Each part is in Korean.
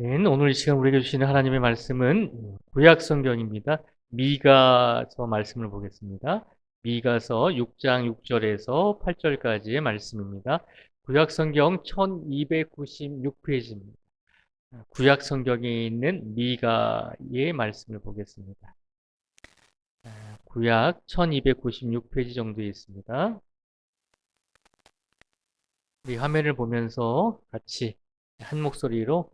오늘 이 시간 우리에게 주시는 하나님의 말씀은 구약 성경입니다. 미가서 말씀을 보겠습니다. 미가서 6장 6절에서 8절까지의 말씀입니다. 구약 성경 1296페이지입니다. 구약 성경에 있는 미가의 말씀을 보겠습니다. 구약 1296페이지 정도에 있습니다. 우리 화면을 보면서 같이 한 목소리로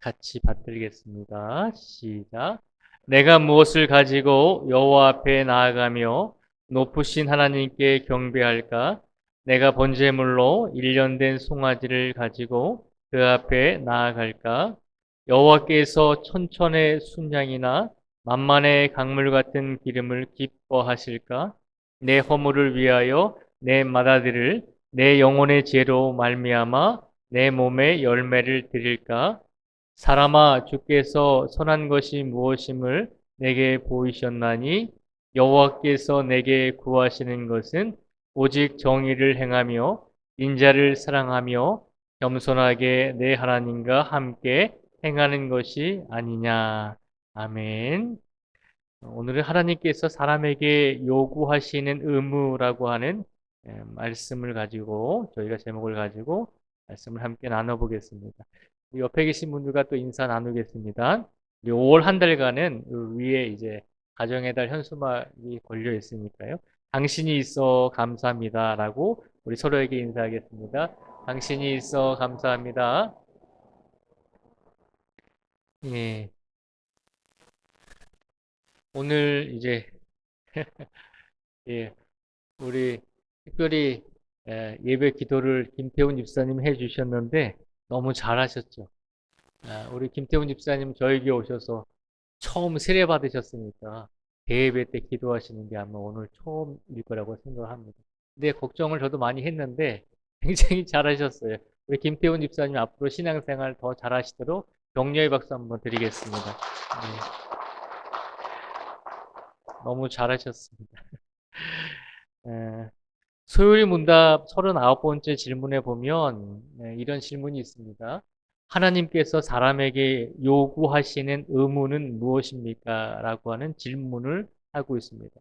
같이 받들겠습니다. 시작. 내가 무엇을 가지고 여호와 앞에 나아가며 높으신 하나님께 경배할까? 내가 번제물로 일련된 송아지를 가지고 그 앞에 나아갈까? 여호와께서 천천의 순양이나 만만의 강물 같은 기름을 기뻐하실까? 내 허물을 위하여 내 맏아들을 내 영혼의 죄로 말미암아 내 몸에 열매를 드릴까? 사람아, 주께서 선한 것이 무엇임을 내게 보이셨나니 여호와께서 내게 구하시는 것은 오직 정의를 행하며 인자를 사랑하며 겸손하게 내 하나님과 함께 행하는 것이 아니냐. 아멘. 오늘은 하나님께서 사람에게 요구하시는 의무라고 하는 말씀을 가지고 저희가 제목을 가지고 말씀을 함께 나눠보겠습니다. 옆에 계신 분들과 또 인사 나누겠습니다. 5월 한 달간은 위에 이제 가정의 달 현수막이 걸려 있으니까요. 당신이 있어 감사합니다라고 우리 서로에게 인사하겠습니다. 당신이 있어 감사합니다. 예, 오늘 이제 예, 우리 특별히 예배 기도를 김태훈 집사님 해주셨는데 너무 잘하셨죠. 우리 김태훈 집사님 저에게 오셔서 처음 세례 받으셨으니까 대예배 때 기도하시는 게 아마 오늘 처음일 거라고 생각합니다. 근데 걱정을 저도 많이 했는데 굉장히 잘하셨어요. 우리 김태훈 집사님 앞으로 신앙생활 더 잘하시도록 격려의 박수 한번 드리겠습니다. 네, 너무 잘하셨습니다. 에, 소요리 문답 39번째 질문에 보면 이런 질문이 있습니다. 하나님께서 사람에게 요구하시는 의무는 무엇입니까? 라고 하는 질문을 하고 있습니다.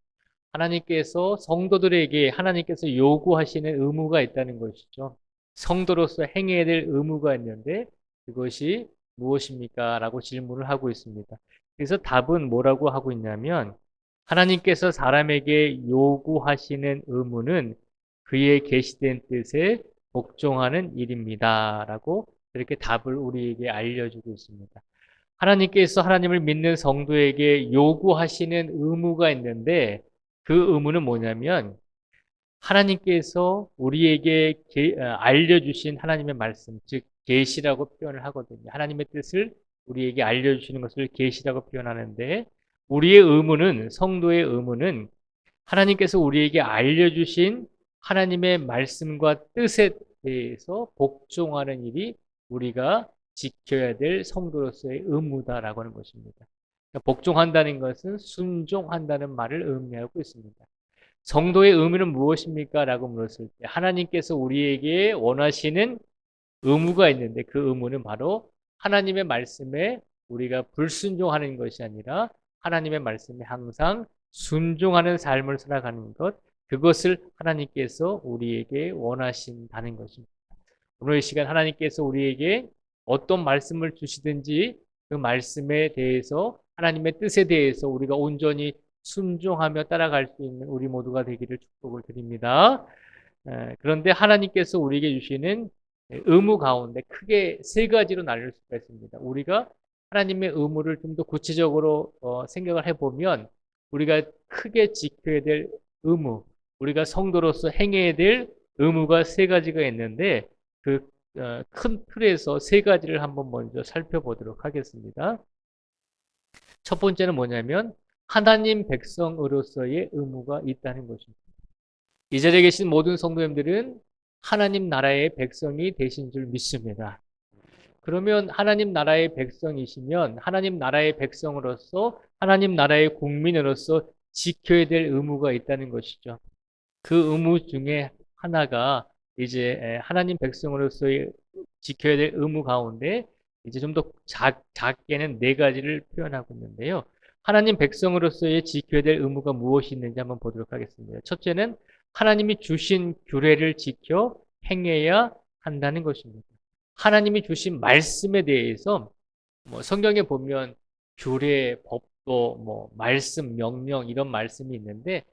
하나님께서 성도들에게 하나님께서 요구하시는 의무가 있다는 것이죠. 성도로서 행해야 될 의무가 있는데 그것이 무엇입니까? 라고 질문을 하고 있습니다. 그래서 답은 뭐라고 하고 있냐면 하나님께서 사람에게 요구하시는 의무는 그의 계시된 뜻에 복종하는 일입니다. 라고 이렇게 답을 우리에게 알려주고 있습니다. 하나님께서 하나님을 믿는 성도에게 요구하시는 의무가 있는데 그 의무는 뭐냐면 하나님께서 우리에게 알려주신 하나님의 말씀, 즉 계시라고 표현을 하거든요. 하나님의 뜻을 우리에게 알려주시는 것을 계시라고 표현하는데 우리의 의무는 성도의 의무는 하나님께서 우리에게 알려주신 하나님의 말씀과 뜻에 대해서 복종하는 일이 우리가 지켜야 될 성도로서의 의무다라고 하는 것입니다. 그러니까 복종한다는 것은 순종한다는 말을 의미하고 있습니다. 성도의 의무는 무엇입니까? 라고 물었을 때 하나님께서 우리에게 원하시는 의무가 있는데 그 의무는 바로 하나님의 말씀에 우리가 불순종하는 것이 아니라 하나님의 말씀에 항상 순종하는 삶을 살아가는 것, 그것을 하나님께서 우리에게 원하신다는 것입니다. 오늘 이 시간 하나님께서 우리에게 어떤 말씀을 주시든지 그 말씀에 대해서 하나님의 뜻에 대해서 우리가 온전히 순종하며 따라갈 수 있는 우리 모두가 되기를 축복을 드립니다. 그런데 하나님께서 우리에게 주시는 의무 가운데 크게 세 가지로 나눌 수가 있습니다. 우리가 하나님의 의무를 좀 더 구체적으로 생각을 해보면 우리가 크게 지켜야 될 의무, 우리가 성도로서 행해야 될 의무가 세 가지가 있는데 그 큰 틀에서 세 가지를 한번 먼저 살펴보도록 하겠습니다. 첫 번째는 뭐냐면 하나님 백성으로서의 의무가 있다는 것입니다. 이 자리에 계신 모든 성도님들은 하나님 나라의 백성이 되신 줄 믿습니다. 그러면 하나님 나라의 백성이시면 하나님 나라의 백성으로서 하나님 나라의 국민으로서 지켜야 될 의무가 있다는 것이죠. 그 의무 중에 하나가 이제 하나님 백성으로서의 지켜야 될 의무 가운데 이제 좀 더 작게는 네 가지를 표현하고 있는데요. 하나님 백성으로서의 지켜야 될 의무가 무엇이 있는지 한번 보도록 하겠습니다. 첫째는 하나님이 주신 규례를 지켜 행해야 한다는 것입니다. 하나님이 주신 말씀에 대해서 뭐 성경에 보면 규례, 법도, 뭐 말씀, 명령 이런 말씀이 있는데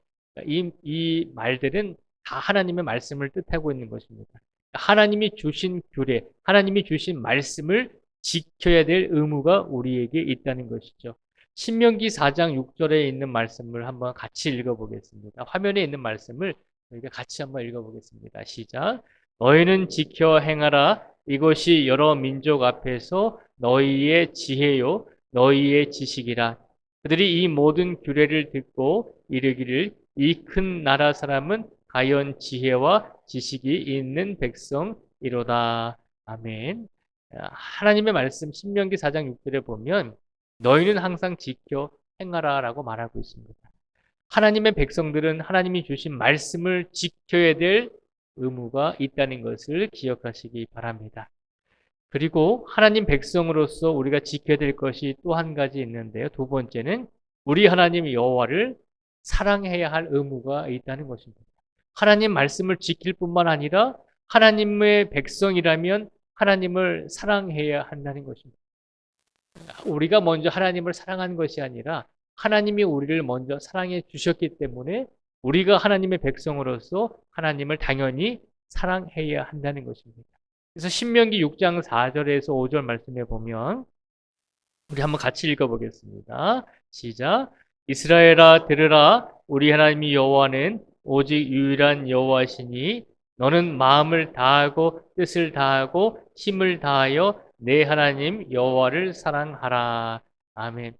이 말들은 다 하나님의 말씀을 뜻하고 있는 것입니다. 하나님이 주신 규례, 하나님이 주신 말씀을 지켜야 될 의무가 우리에게 있다는 것이죠. 신명기 4장 6절에 있는 말씀을 한번 같이 읽어보겠습니다. 화면에 있는 말씀을 우리가 같이 한번 읽어보겠습니다. 시작. 너희는 지켜 행하라. 이것이 여러 민족 앞에서 너희의 지혜요, 너희의 지식이라. 그들이 이 모든 규례를 듣고 이르기를 이 큰 나라 사람은 과연 지혜와 지식이 있는 백성이로다. 아멘. 하나님의 말씀 신명기 4장 6절에 보면 너희는 항상 지켜 행하라라고 말하고 있습니다. 하나님의 백성들은 하나님이 주신 말씀을 지켜야 될 의무가 있다는 것을 기억하시기 바랍니다. 그리고 하나님 백성으로서 우리가 지켜야 될 것이 또 한 가지 있는데요. 두 번째는 우리 하나님 여호와를 사랑해야 할 의무가 있다는 것입니다. 하나님 말씀을 지킬 뿐만 아니라 하나님의 백성이라면 하나님을 사랑해야 한다는 것입니다. 우리가 먼저 하나님을 사랑한 것이 아니라 하나님이 우리를 먼저 사랑해 주셨기 때문에 우리가 하나님의 백성으로서 하나님을 당연히 사랑해야 한다는 것입니다. 그래서 신명기 6장 4절에서 5절 말씀에 보면 우리 한번 같이 읽어보겠습니다. 시작. 이스라엘아 들으라. 우리 하나님 여호와는 오직 유일한 여호와시니 너는 마음을 다하고 뜻을 다하고 힘을 다하여 내 하나님 여호와를 사랑하라. 아멘.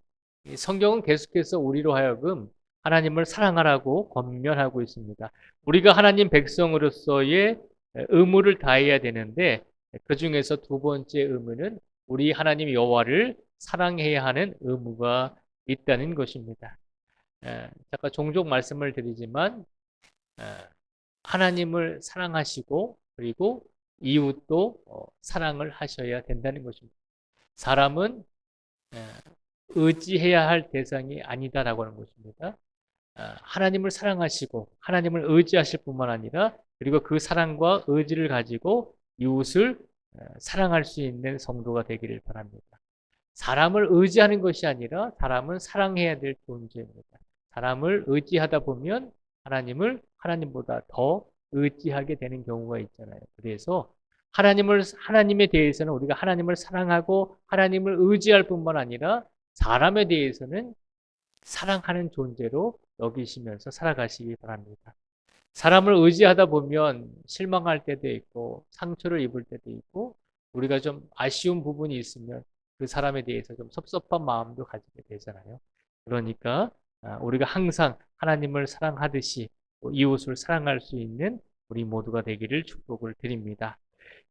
성경은 계속해서 우리로 하여금 하나님을 사랑하라고 권면하고 있습니다. 우리가 하나님 백성으로서의 의무를 다해야 되는데 그 중에서 두 번째 의무는 우리 하나님 여호와를 사랑해야 하는 의무가 있다는 것입니다. 잠깐 종종 말씀을 드리지만 하나님을 사랑하시고 그리고 이웃도 사랑을 하셔야 된다는 것입니다. 사람은 의지해야 할 대상이 아니다라고 하는 것입니다. 하나님을 사랑하시고 하나님을 의지하실 뿐만 아니라 그리고 그 사랑과 의지를 가지고 이웃을 사랑할 수 있는 성도가 되기를 바랍니다. 사람을 의지하는 것이 아니라 사람은 사랑해야 될 존재입니다. 사람을 의지하다 보면 하나님을 하나님보다 더 의지하게 되는 경우가 있잖아요. 그래서 하나님에 대해서는 우리가 하나님을 사랑하고 하나님을 의지할 뿐만 아니라 사람에 대해서는 사랑하는 존재로 여기시면서 살아가시기 바랍니다. 사람을 의지하다 보면 실망할 때도 있고 상처를 입을 때도 있고 우리가 좀 아쉬운 부분이 있으면 그 사람에 대해서 좀 섭섭한 마음도 가지게 되잖아요. 그러니까 우리가 항상 하나님을 사랑하듯이 이웃을 사랑할 수 있는 우리 모두가 되기를 축복을 드립니다.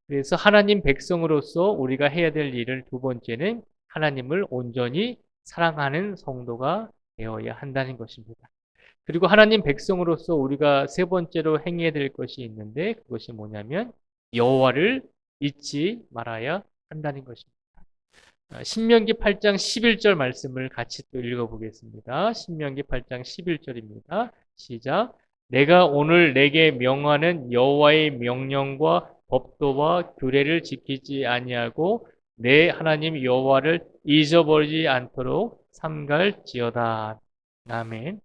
그래서 하나님 백성으로서 우리가 해야 될 일을 두 번째는 하나님을 온전히 사랑하는 성도가 되어야 한다는 것입니다. 그리고 하나님 백성으로서 우리가 세 번째로 행해야 될 것이 있는데 그것이 뭐냐면 여호와를 잊지 말아야 한다는 것입니다. 신명기 8장 11절 말씀을 같이 또 읽어보겠습니다. 신명기 8장 11절입니다. 시작. 내가 오늘 내게 명하는 여호와의 명령과 법도와 규례를 지키지 아니하고 내 하나님 여호와를 잊어버리지 않도록 삼갈지어다. 아멘.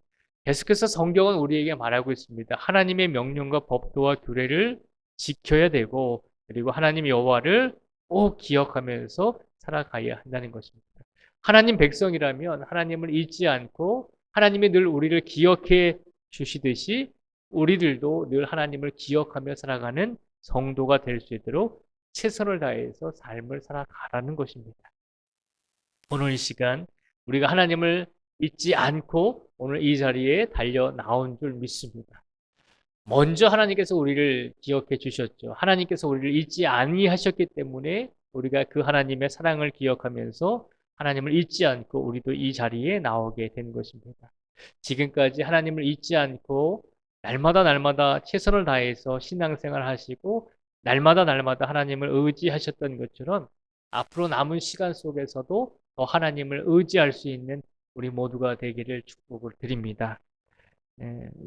계속해서 성경은 우리에게 말하고 있습니다. 하나님의 명령과 법도와 규례를 지켜야 되고 그리고 하나님 여호와를 꼭 기억하면서 살아가야 한다는 것입니다. 하나님 백성이라면 하나님을 잊지 않고 하나님이 늘 우리를 기억해 주시듯이 우리들도 늘 하나님을 기억하며 살아가는 성도가 될 수 있도록 최선을 다해서 삶을 살아가라는 것입니다. 오늘 이 시간 우리가 하나님을 잊지 않고 오늘 이 자리에 달려 나온 줄 믿습니다. 먼저 하나님께서 우리를 기억해 주셨죠. 하나님께서 우리를 잊지 아니하셨기 때문에 우리가 그 하나님의 사랑을 기억하면서 하나님을 잊지 않고 우리도 이 자리에 나오게 된 것입니다. 지금까지 하나님을 잊지 않고 날마다 최선을 다해서 신앙생활 하시고 날마다 하나님을 의지하셨던 것처럼 앞으로 남은 시간 속에서도 더 하나님을 의지할 수 있는 우리 모두가 되기를 축복을 드립니다.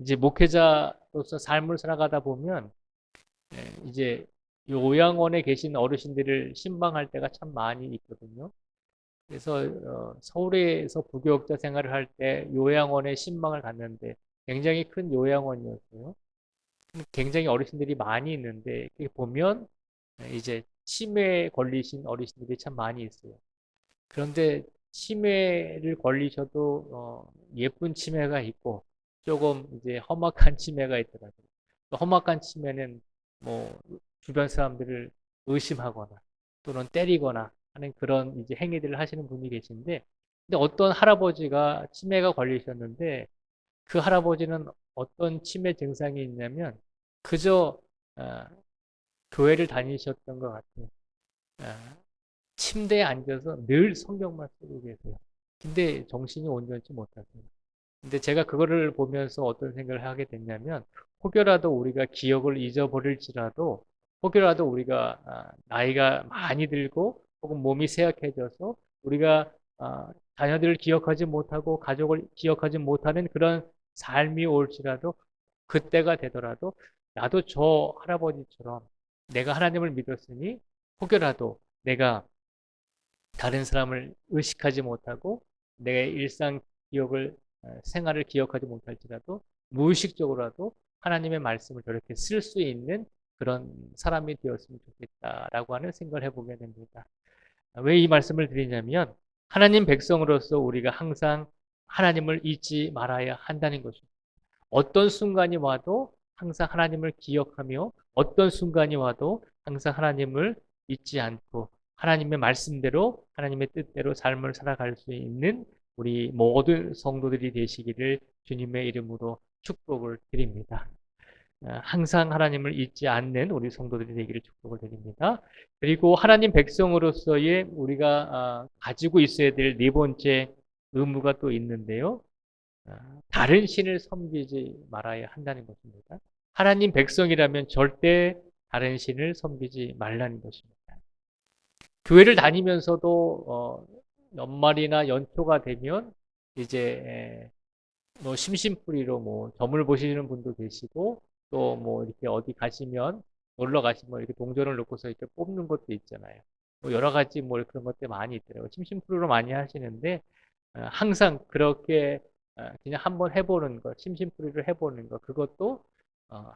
이제 목회자로서 삶을 살아가다 보면 이제 요양원에 계신 어르신들을 신방할 때가 참 많이 있거든요. 그래서 서울에서 부교육자 생활을 할 때 요양원에 신방을 갔는데 굉장히 큰 요양원이었어요. 굉장히 어르신들이 많이 있는데 보면 이제 치매에 걸리신 어르신들이 참 많이 있어요. 그런데 치매를 걸리셔도 예쁜 치매가 있고 조금 이제 험악한 치매가 있더라고요. 험악한 치매는 뭐 주변 사람들을 의심하거나 또는 때리거나 하는 그런 이제 행위들을 하시는 분이 계신데, 근데 어떤 할아버지가 치매가 걸리셨는데 그 할아버지는 어떤 치매 증상이 있냐면 그저 어, 교회를 다니셨던 것 같아요. 어, 침대에 앉아서 늘 성경만 쓰고 계세요. 근데 정신이 온전치 못하세요. 근데 제가 그거를 보면서 어떤 생각을 하게 됐냐면, 혹여라도 우리가 기억을 잊어버릴지라도, 혹여라도 우리가 나이가 많이 들고 혹은 몸이 쇠약해져서 우리가 자녀들을 기억하지 못하고 가족을 기억하지 못하는 그런 삶이 올지라도, 그때가 되더라도 나도 저 할아버지처럼 내가 하나님을 믿었으니 혹여라도 내가 다른 사람을 의식하지 못하고 내 일상 기억을 생활을 기억하지 못할지라도 무의식적으로라도 하나님의 말씀을 저렇게 쓸 수 있는 그런 사람이 되었으면 좋겠다라고 하는 생각을 해보게 됩니다. 왜 이 말씀을 드리냐면 하나님 백성으로서 우리가 항상 하나님을 잊지 말아야 한다는 것입니다. 어떤 순간이 와도 항상 하나님을 기억하며 어떤 순간이 와도 항상 하나님을 잊지 않고 하나님의 말씀대로 하나님의 뜻대로 삶을 살아갈 수 있는 우리 모든 성도들이 되시기를 주님의 이름으로 축복을 드립니다. 항상 하나님을 잊지 않는 우리 성도들이 되기를 축복을 드립니다. 그리고 하나님 백성으로서의 우리가 가지고 있어야 될 네 번째 의무가 또 있는데요. 다른 신을 섬기지 말아야 한다는 것입니다. 하나님 백성이라면 절대 다른 신을 섬기지 말라는 것입니다. 교회를 다니면서도 연말이나 연초가 되면 이제 뭐 심심풀이로 뭐 점을 보시는 분도 계시고 또 뭐 이렇게 어디 가시면 놀러 가시면 이렇게 동전을 놓고서 이렇게 뽑는 것도 있잖아요. 뭐 여러 가지 뭐 그런 것들 많이 있더라고요. 심심풀이로 많이 하시는데 항상 그렇게 그냥 한번 해보는 것, 심심풀이를 해보는 것, 그것도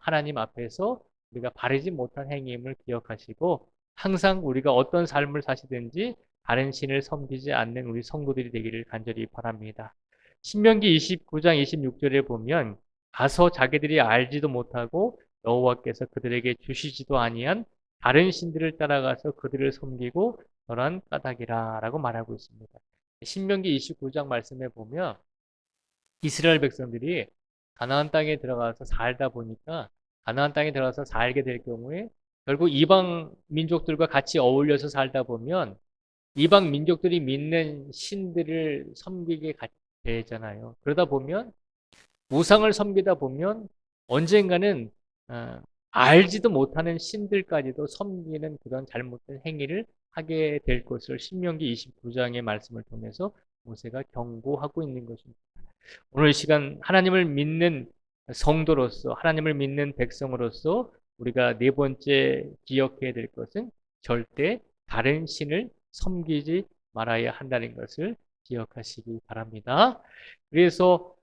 하나님 앞에서 우리가 바르지 못한 행위임을 기억하시고 항상 우리가 어떤 삶을 사시든지 다른 신을 섬기지 않는 우리 성도들이 되기를 간절히 바랍니다. 신명기 29장 26절에 보면 가서 자기들이 알지도 못하고 여호와께서 그들에게 주시지도 아니한 다른 신들을 따라가서 그들을 섬기고 저런 까닭이라 라고 말하고 있습니다. 신명기 29장 말씀에 보면 이스라엘 백성들이 가나안 땅에 들어가서 살다 보니까 가나안 땅에 들어가서 살게 될 경우에 결국 이방 민족들과 같이 어울려서 살다 보면 이방 민족들이 믿는 신들을 섬기게 되잖아요. 그러다 보면 우상을 섬기다 보면 언젠가는 알지도 못하는 신들까지도 섬기는 그런 잘못된 행위를 하게 될 것을 신명기 29장의 말씀을 통해서 모세가 경고하고 있는 것입니다. 오늘 이 시간 하나님을 믿는 성도로서 하나님을 믿는 백성으로서 우리가 네 번째 기억해야 될 것은 절대 다른 신을 섬기지 말아야 한다는 것을 기억하시기 바랍니다. 그래서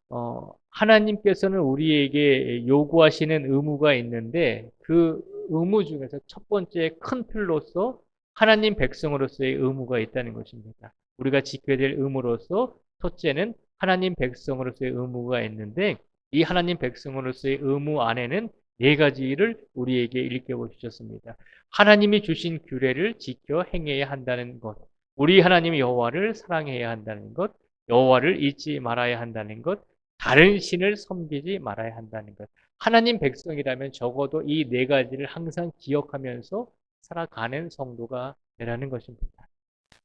하나님께서는 우리에게 요구하시는 의무가 있는데 그 의무 중에서 첫 번째 큰 틀로서 하나님 백성으로서의 의무가 있다는 것입니다. 우리가 지켜야 될 의무로서 첫째는 하나님 백성으로서의 의무가 있는데 이 하나님 백성으로서의 의무 안에는 네 가지를 우리에게 일깨워 주셨습니다. 하나님이 주신 규례를 지켜 행해야 한다는 것, 우리 하나님 여호와를 사랑해야 한다는 것, 여호와를 잊지 말아야 한다는 것, 다른 신을 섬기지 말아야 한다는 것. 하나님 백성이라면 적어도 이 네 가지를 항상 기억하면서 살아가는 성도가 되라는 것입니다.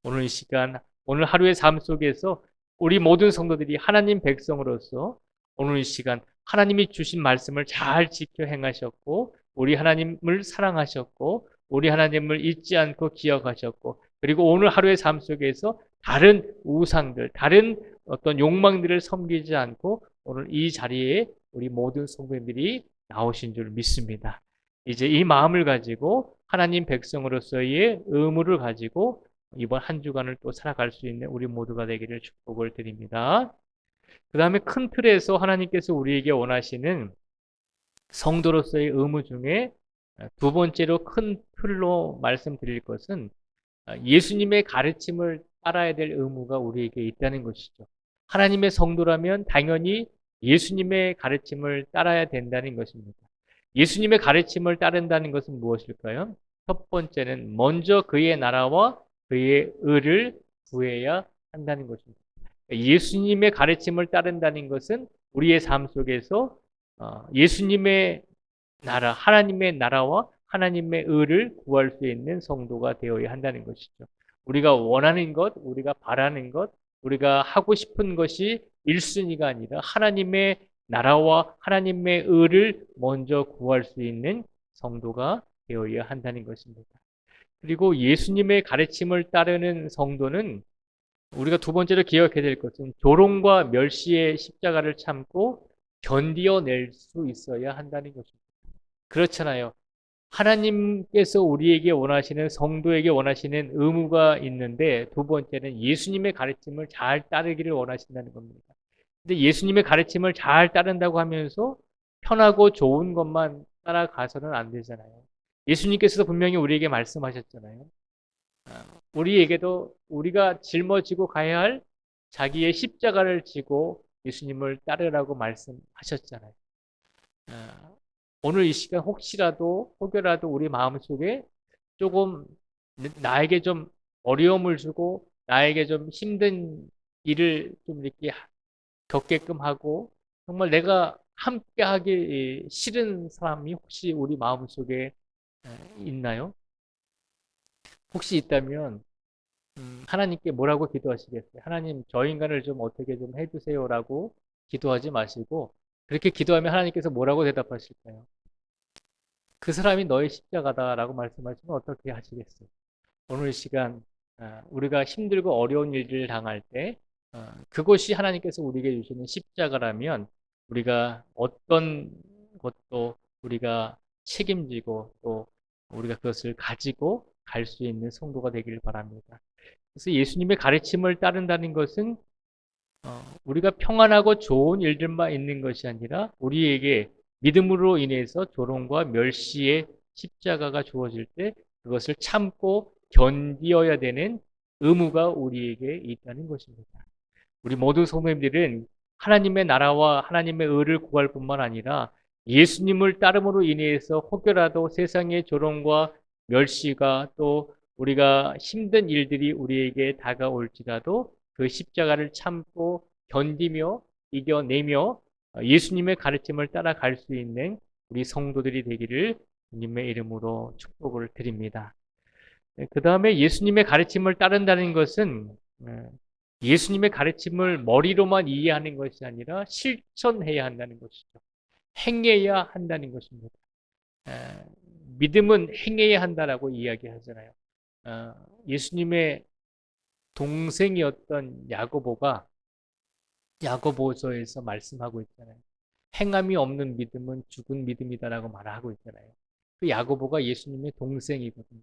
오늘 이 시간, 오늘 하루의 삶 속에서 우리 모든 성도들이 하나님 백성으로서 오늘 이 시간 하나님이 주신 말씀을 잘 지켜 행하셨고 우리 하나님을 사랑하셨고 우리 하나님을 잊지 않고 기억하셨고 그리고 오늘 하루의 삶 속에서 다른 우상들, 다른 어떤 욕망들을 섬기지 않고 오늘 이 자리에 우리 모든 성도님들이 나오신 줄 믿습니다. 이제 이 마음을 가지고 하나님 백성으로서의 의무를 가지고 이번 한 주간을 또 살아갈 수 있는 우리 모두가 되기를 축복을 드립니다. 그 다음에 큰 틀에서 하나님께서 우리에게 원하시는 성도로서의 의무 중에 두 번째로 큰 틀로 말씀드릴 것은 예수님의 가르침을 따라야 될 의무가 우리에게 있다는 것이죠. 하나님의 성도라면 당연히 예수님의 가르침을 따라야 된다는 것입니다. 예수님의 가르침을 따른다는 것은 무엇일까요? 첫 번째는 먼저 그의 나라와 그의 의를 구해야 한다는 것입니다. 예수님의 가르침을 따른다는 것은 우리의 삶 속에서 예수님의 나라, 하나님의 나라와 하나님의 의를 구할 수 있는 성도가 되어야 한다는 것이죠. 우리가 원하는 것, 우리가 바라는 것, 우리가 하고 싶은 것이 1순위가 아니라 하나님의 나라와 하나님의 의를 먼저 구할 수 있는 성도가 되어야 한다는 것입니다. 그리고 예수님의 가르침을 따르는 성도는 우리가 두 번째로 기억해야 될 것은 조롱과 멸시의 십자가를 참고 견디어낼 수 있어야 한다는 것입니다. 그렇잖아요. 하나님께서 우리에게 원하시는 성도에게 원하시는 의무가 있는데 두 번째는 예수님의 가르침을 잘 따르기를 원하신다는 겁니다. 근데 예수님의 가르침을 잘 따른다고 하면서 편하고 좋은 것만 따라가서는 안 되잖아요. 예수님께서도 분명히 우리에게 말씀하셨잖아요. 우리에게도 우리가 짊어지고 가야 할 자기의 십자가를 지고 예수님을 따르라고 말씀하셨잖아요. 오늘 이 시간 혹여라도 우리 마음속에 조금 나에게 좀 어려움을 주고 나에게 좀 힘든 일을 좀 이렇게 겪게끔 하고 정말 내가 함께 하기 싫은 사람이 혹시 우리 마음속에 있나요? 혹시 있다면 하나님께 뭐라고 기도하시겠어요? 하나님 저 인간을 좀 어떻게 좀 해주세요라고 기도하지 마시고 그렇게 기도하면 하나님께서 뭐라고 대답하실까요? 그 사람이 너의 십자가다라고 말씀하시면 어떻게 하시겠어요? 오늘 시간 우리가 힘들고 어려운 일들을 당할 때 그것이 하나님께서 우리에게 주시는 십자가라면 우리가 어떤 것도 우리가 책임지고 또 우리가 그것을 가지고 갈 수 있는 성도가 되기를 바랍니다. 그래서 예수님의 가르침을 따른다는 것은 우리가 평안하고 좋은 일들만 있는 것이 아니라 우리에게 믿음으로 인해서 조롱과 멸시의 십자가가 주어질 때 그것을 참고 견디어야 되는 의무가 우리에게 있다는 것입니다. 우리 모든 성도님들은 하나님의 나라와 하나님의 의를 구할 뿐만 아니라 예수님을 따름으로 인해서 혹여라도 세상의 조롱과 멸시가 또 우리가 힘든 일들이 우리에게 다가올지라도 그 십자가를 참고 견디며 이겨내며 예수님의 가르침을 따라갈 수 있는 우리 성도들이 되기를 주님의 이름으로 축복을 드립니다. 그 다음에 예수님의 가르침을 따른다는 것은 예수님의 가르침을 머리로만 이해하는 것이 아니라 실천해야 한다는 것이죠. 행해야 한다는 것입니다. 믿음은 행해야 한다라고 이야기하잖아요. 예수님의 동생이었던 야고보가 야고보서에서 말씀하고 있잖아요. 행함이 없는 믿음은 죽은 믿음이다라고 말하고 있잖아요. 그 야고보가 예수님의 동생이거든요.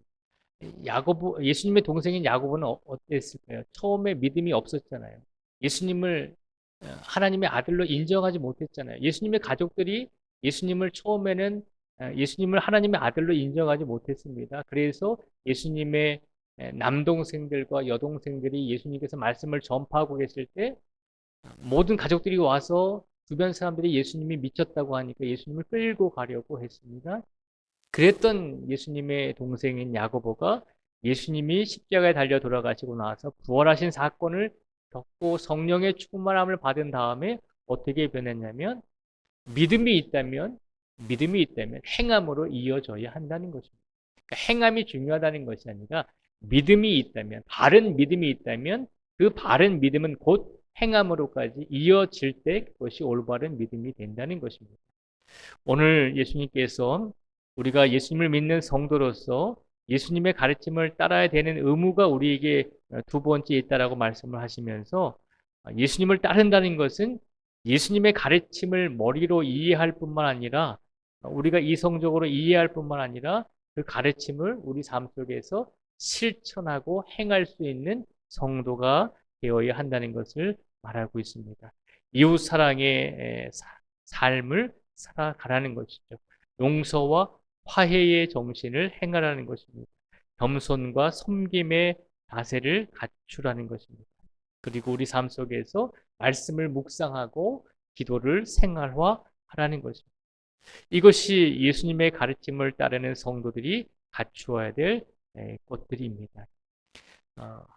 예수님의 동생인 야고보는 어땠을까요? 처음에 믿음이 없었잖아요. 예수님을 하나님의 아들로 인정하지 못했잖아요. 예수님의 가족들이 예수님을 처음에는 예수님을 하나님의 아들로 인정하지 못했습니다. 그래서 예수님의 남동생들과 여동생들이 예수님께서 말씀을 전파하고 계실 때 모든 가족들이 와서 주변 사람들이 예수님이 미쳤다고 하니까 예수님을 끌고 가려고 했습니다. 그랬던 예수님의 동생인 야고보가 예수님이 십자가에 달려 돌아가시고 나서 부활하신 사건을 겪고 성령의 충만함을 받은 다음에 어떻게 변했냐면 믿음이 있다면 행함으로 이어져야 한다는 것입니다. 그러니까 행함이 중요하다는 것이 아니라 믿음이 있다면 바른 믿음이 있다면 그 바른 믿음은 곧 행함으로까지 이어질 때 그것이 올바른 믿음이 된다는 것입니다. 오늘 예수님께서 우리가 예수님을 믿는 성도로서 예수님의 가르침을 따라야 되는 의무가 우리에게 두 번째 있다라고 말씀을 하시면서 예수님을 따른다는 것은 예수님의 가르침을 머리로 이해할 뿐만 아니라 우리가 이성적으로 이해할 뿐만 아니라 그 가르침을 우리 삶 속에서 실천하고 행할 수 있는 성도가 되어야 한다는 것을 말하고 있습니다. 이웃 사랑의 삶을 살아가라는 것이죠. 용서와 화해의 정신을 행하라는 것입니다. 겸손과 섬김의 자세를 갖추라는 것입니다. 그리고 우리 삶 속에서 말씀을 묵상하고 기도를 생활화하라는 것입니다. 이것이 예수님의 가르침을 따르는 성도들이 갖추어야 될 것들입니다.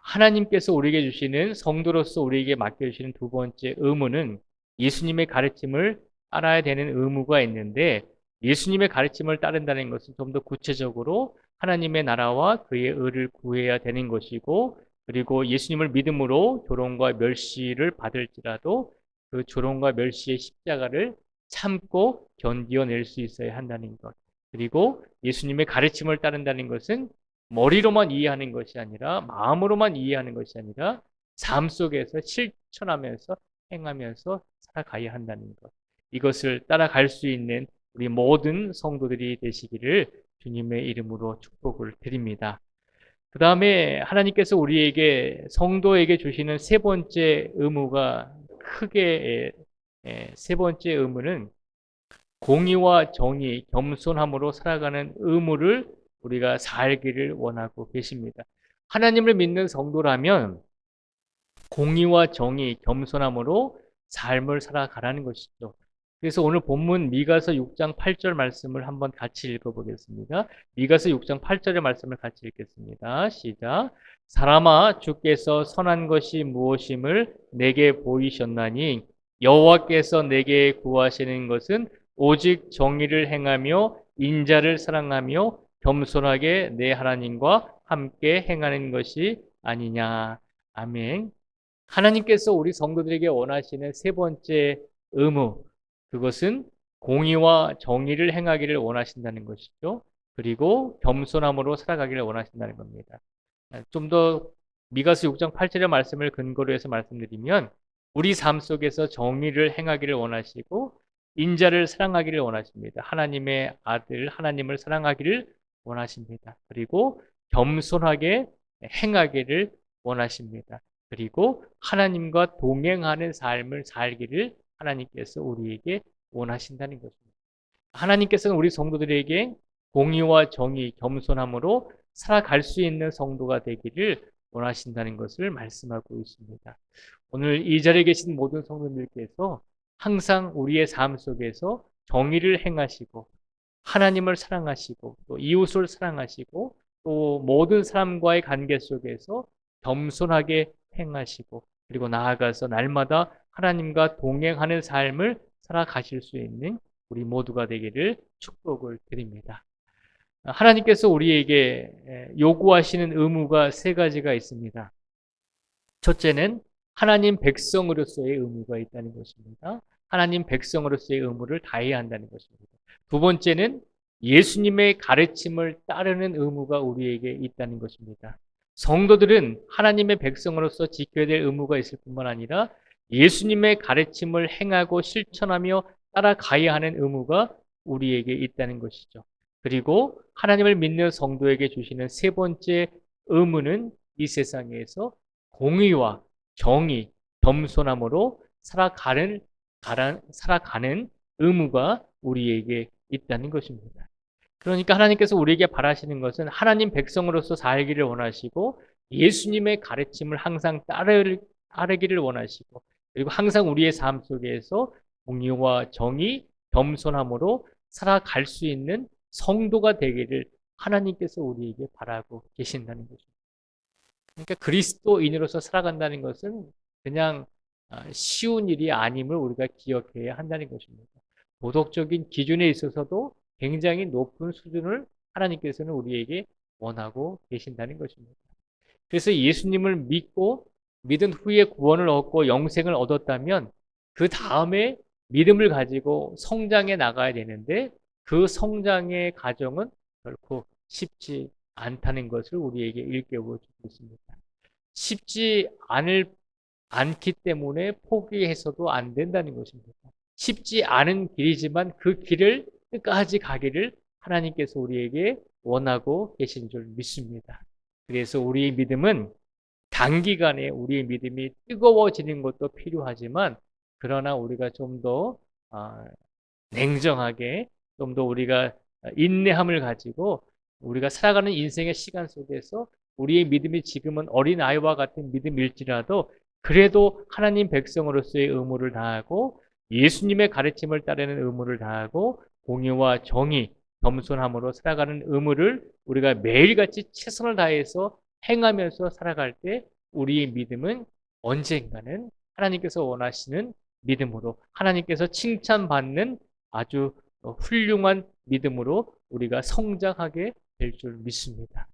하나님께서 우리에게 주시는 성도로서 우리에게 맡겨주시는 두 번째 의무는 예수님의 가르침을 따라야 되는 의무가 있는데 예수님의 가르침을 따른다는 것은 좀 더 구체적으로 하나님의 나라와 그의 의를 구해야 되는 것이고 그리고 예수님을 믿음으로 조롱과 멸시를 받을지라도 그 조롱과 멸시의 십자가를 참고 견디어낼 수 있어야 한다는 것. 그리고 예수님의 가르침을 따른다는 것은 머리로만 이해하는 것이 아니라 마음으로만 이해하는 것이 아니라 삶 속에서 실천하면서 행하면서 살아가야 한다는 것. 이것을 따라갈 수 있는 우리 모든 성도들이 되시기를 주님의 이름으로 축복을 드립니다. 그 다음에 하나님께서 우리에게 성도에게 주시는 세 번째 의무가 크게 세 번째 의무는 공의와 정의, 겸손함으로 살아가는 의무를 우리가 살기를 원하고 계십니다. 하나님을 믿는 성도라면 공의와 정의, 겸손함으로 삶을 살아가라는 것이죠. 그래서 오늘 본문 미가서 6장 8절 말씀을 한번 같이 읽어보겠습니다. 미가서 6장 8절의 말씀을 같이 읽겠습니다. 시작. 사람아 주께서 선한 것이 무엇임을 내게 보이셨나니 여호와께서 내게 구하시는 것은 오직 정의를 행하며 인자를 사랑하며 겸손하게 내 하나님과 함께 행하는 것이 아니냐. 아멘. 하나님께서 우리 성도들에게 원하시는 세 번째 의무, 그것은 공의와 정의를 행하기를 원하신다는 것이죠. 그리고 겸손함으로 살아가기를 원하신다는 겁니다. 좀 더 미가서 6장 8절의 말씀을 근거로 해서 말씀드리면 우리 삶 속에서 정의를 행하기를 원하시고 인자를 사랑하기를 원하십니다. 하나님의 아들, 하나님을 사랑하기를 원하십니다. 그리고 겸손하게 행하기를 원하십니다. 그리고 하나님과 동행하는 삶을 살기를 하나님께서 우리에게 원하신다는 것입니다. 하나님께서는 우리 성도들에게 공의와 정의, 겸손함으로 살아갈 수 있는 성도가 되기를 원하신다는 것을 말씀하고 있습니다. 오늘 이 자리에 계신 모든 성도님들께서 항상 우리의 삶 속에서 정의를 행하시고 하나님을 사랑하시고 또 이웃을 사랑하시고 또 모든 사람과의 관계 속에서 겸손하게 행하시고 그리고 나아가서 날마다 하나님과 동행하는 삶을 살아가실 수 있는 우리 모두가 되기를 축복을 드립니다. 하나님께서 우리에게 요구하시는 의무가 세 가지가 있습니다. 첫째는 하나님 백성으로서의 의무가 있다는 것입니다. 하나님 백성으로서의 의무를 다해야 한다는 것입니다. 두 번째는 예수님의 가르침을 따르는 의무가 우리에게 있다는 것입니다. 성도들은 하나님의 백성으로서 지켜야 될 의무가 있을 뿐만 아니라 예수님의 가르침을 행하고 실천하며 따라가야 하는 의무가 우리에게 있다는 것이죠. 그리고 하나님을 믿는 성도에게 주시는 세 번째 의무는 이 세상에서 공의와 정의, 겸손함으로 살아가는 의무가 우리에게 있다는 것입니다. 그러니까 하나님께서 우리에게 바라시는 것은 하나님 백성으로서 살기를 원하시고 예수님의 가르침을 항상 따르기를 원하시고 그리고 항상 우리의 삶 속에서 공의와 정의, 겸손함으로 살아갈 수 있는 성도가 되기를 하나님께서 우리에게 바라고 계신다는 것입니다. 그러니까 그리스도인으로서 살아간다는 것은 그냥 쉬운 일이 아님을 우리가 기억해야 한다는 것입니다. 도덕적인 기준에 있어서도 굉장히 높은 수준을 하나님께서는 우리에게 원하고 계신다는 것입니다. 그래서 예수님을 믿고 믿은 후에 구원을 얻고 영생을 얻었다면 그 다음에 믿음을 가지고 성장해 나가야 되는데 그 성장의 과정은 결코 쉽지 않다는 것을 우리에게 일깨워 주고 있습니다. 쉽지 않기 때문에 포기해서도 안 된다는 것입니다. 쉽지 않은 길이지만 그 길을 끝까지 가기를 하나님께서 우리에게 원하고 계신 줄 믿습니다. 그래서 우리의 믿음은 단기간에 우리의 믿음이 뜨거워지는 것도 필요하지만 그러나 우리가 좀더 냉정하게 좀 더 우리가 인내함을 가지고 우리가 살아가는 인생의 시간 속에서 우리의 믿음이 지금은 어린아이와 같은 믿음일지라도 그래도 하나님 백성으로서의 의무를 다하고 예수님의 가르침을 따르는 의무를 다하고 공의와 정의, 겸손함으로 살아가는 의무를 우리가 매일같이 최선을 다해서 행하면서 살아갈 때 우리의 믿음은 언젠가는 하나님께서 원하시는 믿음으로 하나님께서 칭찬받는 아주 훌륭한 믿음으로 우리가 성장하게 될 줄 믿습니다.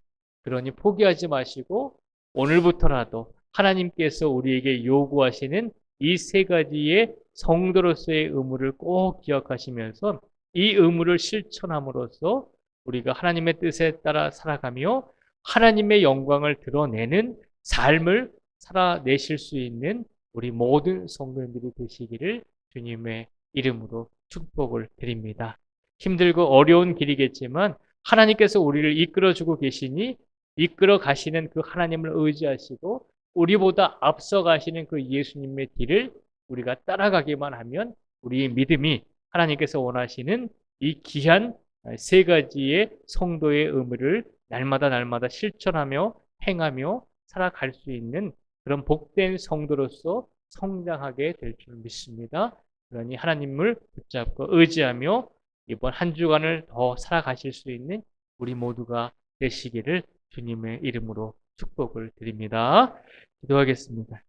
그러니 포기하지 마시고 오늘부터라도 하나님께서 우리에게 요구하시는 이 세 가지의 성도로서의 의무를 꼭 기억하시면서 이 의무를 실천함으로써 우리가 하나님의 뜻에 따라 살아가며 하나님의 영광을 드러내는 삶을 살아내실 수 있는 우리 모든 성도님들이 되시기를 주님의 이름으로 축복을 드립니다. 힘들고 어려운 길이겠지만 하나님께서 우리를 이끌어주고 계시니 이끌어 가시는 그 하나님을 의지하시고 우리보다 앞서 가시는 그 예수님의 길을 우리가 따라가기만 하면 우리의 믿음이 하나님께서 원하시는 이 귀한 세 가지의 성도의 의무를 날마다 실천하며 행하며 살아갈 수 있는 그런 복된 성도로서 성장하게 될 줄 믿습니다. 그러니 하나님을 붙잡고 의지하며 이번 한 주간을 더 살아가실 수 있는 우리 모두가 되시기를 주님의 이름으로 축복을 드립니다. 기도하겠습니다.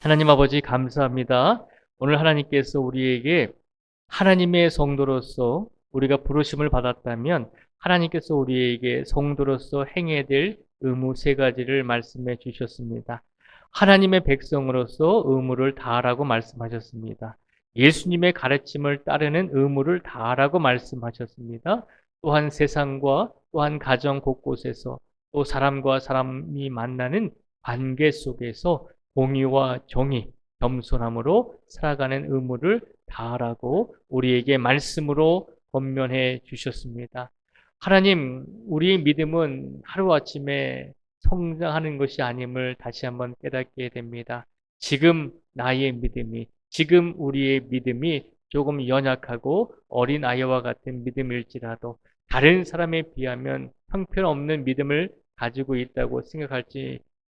하나님 아버지 감사합니다. 오늘 하나님께서 우리에게 하나님의 성도로서 우리가 부르심을 받았다면 하나님께서 우리에게 성도로서 행해야 될 의무 세 가지를 말씀해 주셨습니다. 하나님의 백성으로서 의무를 다하라고 말씀하셨습니다. 예수님의 가르침을 따르는 의무를 다하라고 말씀하셨습니다. 또한 세상과 또한 가정 곳곳에서 또 사람과 사람이 만나는 관계 속에서 공의와 정의, 겸손함으로 살아가는 의무를 다하라고 우리에게 말씀으로 권면해 주셨습니다. 하나님, 우리의 믿음은 하루아침에 성장하는 것이 아님을 다시 한번 깨닫게 됩니다. 지금 나의 믿음이, 지금 우리의 믿음이 조금 연약하고 어린 아이와 같은 믿음일지라도 다른 사람에 비하면 형편없는 믿음을 가지고 있다고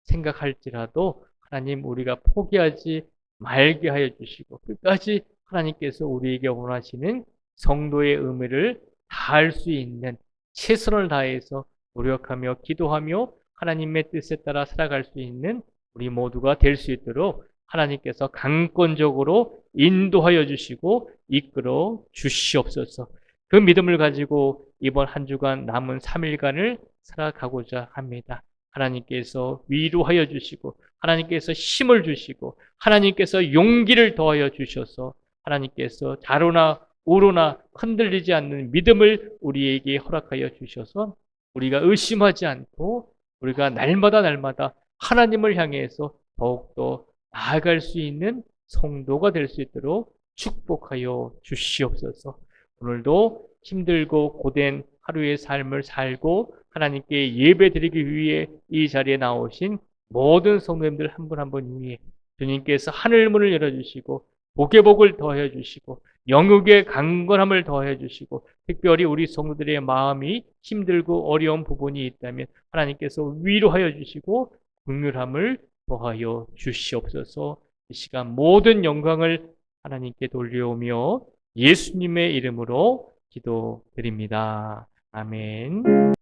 생각할지라도 하나님 우리가 포기하지 말게 하여 주시고 끝까지 하나님께서 우리에게 원하시는 성도의 의무를 다할 수 있는 최선을 다해서 노력하며 기도하며 하나님의 뜻에 따라 살아갈 수 있는 우리 모두가 될 수 있도록 하나님께서 강권적으로 인도하여 주시고 이끌어 주시옵소서. 그 믿음을 가지고 이번 한 주간 남은 3일간을 살아가고자 합니다. 하나님께서 위로하여 주시고 하나님께서 힘을 주시고 하나님께서 용기를 더하여 주셔서 하나님께서 좌로나 우로나 흔들리지 않는 믿음을 우리에게 허락하여 주셔서 우리가 의심하지 않고 우리가 날마다 하나님을 향해서 더욱더 나아갈 수 있는 성도가 될 수 있도록 축복하여 주시옵소서. 오늘도 힘들고 고된 하루의 삶을 살고 하나님께 예배드리기 위해 이 자리에 나오신 모든 성도님들 한 분 한 분 위에 주님께서 하늘문을 열어주시고 복의 복을 더해 주시고 영육의 강건함을 더해 주시고 특별히 우리 성도들의 마음이 힘들고 어려운 부분이 있다면 하나님께서 위로하여 주시고 긍휼함을 더하여 주시옵소서. 이 시간 모든 영광을 하나님께 돌려오며 예수님의 이름으로 기도드립니다. 아멘.